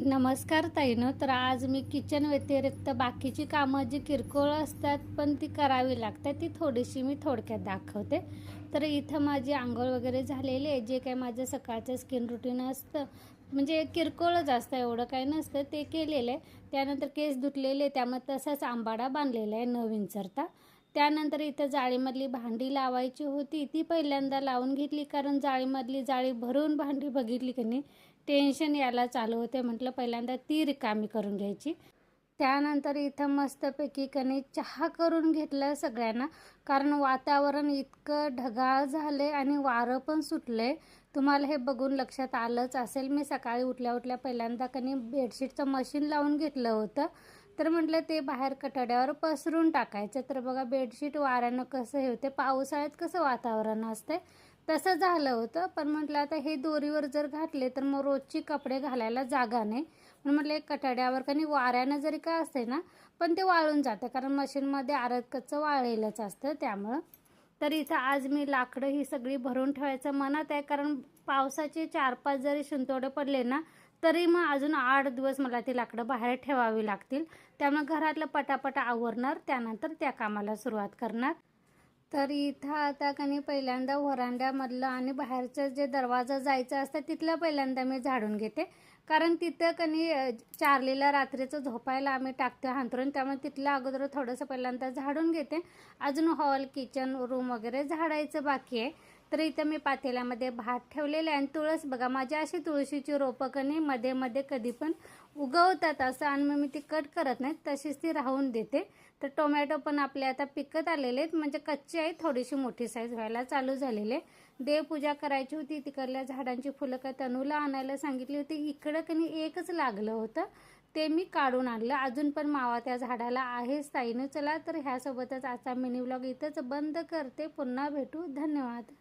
नमस्कार ताईनो. तर आज मी किचन व्यतिरिक्त बाकीची कामं जी किरकोळ असतात पण ती करावी लागतात ती थोडीशी मी थोडक्यात दाखवते. तर इथं माझी आंघोळ वगैरे झालेली आहे. जे काही माझं सकाळचं स्किन रुटीन असतं म्हणजे किरकोळच असतं, एवढं काही नसतं, ते केलेलं आहे. त्यानंतर केस धुतलेले, त्यामुळे तसाच आंबाडा बांधलेला आहे न विंचरता. त्यानंतर इथं जाळीमधली भांडी लावायची होती, ती पहिल्यांदा लावून घेतली, कारण जाळीमधली जाळी भरून भांडी बघितली की नाही टेन्शन यायला चालू होते. म्हटलं पहिल्यांदा ती रिकामी करून घ्यायची. त्यानंतर इथं मस्तपैकी चहा करून घेतला सगळ्यांना, कारण वातावरण इतकं ढगाळ झाले आणि वारं पण सुटले. तुम्हाला हे बघून लक्षात आलंच असेल. मी सकाळी उठल्या उठल्या पहिल्यांदा बेडशीटचं मशीन लावून घेतलं होतं. तर म्हटलं ते बाहेर कठड्यावर पसरून टाकायचं. तर बघा बेडशीट वाऱ्यानं कसं हे होते, पावसाळ्यात कसं वातावरण असते तसं झालं होतं. पण म्हटलं आता हे दोरीवर जर घातले तर मग रोजची कपडे घालायला जागा नाही, म्हणून म्हटलं एक कठड्यावर वाऱ्यानं जरी काय असते ना पण ते वाळून जातं, कारण मशीनमध्ये आरत कच्चं वाळलेलंच असतं त्यामुळं. तर इथं आज मी लाकडं ही सगळी भरून ठेवायचं मनात आहे, कारण पावसाचे 4-5 जरी शिंतोडे पडले ना तरी मग अजून 8 दिवस मला ती लाकडं बाहेर ठेवावी लागतील. त्यामुळे घरातलं पटापटा आवरणार, त्यानंतर त्या कामाला सुरुवात करणार. तर इथं आता पहिल्यांदा व्हरांड्यामधलं आणि बाहेरचं जे दरवाजा जायचं असतं तिथलं पहिल्यांदा मी झाडून घेते, कारण तिथं चार्लीला रात्रीचं झोपायला आम्ही टाकतो हांतरून, त्यामुळे तिथलं अगोदर थोडंसं पहिल्यांदा झाडून घेते. अजून हॉल, किचन, रूम वगैरे झाडायचं बाकी आहे. तर इथं मी पातेल्यामध्ये भात ठेवलेलं आहे आणि तुळस बघा, माझी अशी तुळशीची रोपं मध्ये मध्ये कधी पण उगवतात असं, आणि मग मी ती कट करत नाही, तशीच ती राहून देते. तर टोमॅटो पण आपले आता पिकत आलेले आहेत, म्हणजे कच्चे आहेत, थोडीशी मोठी साईज व्हायला चालू झालेले. देवपूजा करायची होती, तिकडल्या झाडांची फुलं काय तनूला आणायला सांगितली होती. इकडं एकच लागलं होतं, ते मी काढून आणलं. अजून पण मावा त्या झाडाला आहेच ताईनं. चला तर ह्यासोबतच आजचा मिनी व्लॉग इथंच बंद करते. पुन्हा भेटू. धन्यवाद.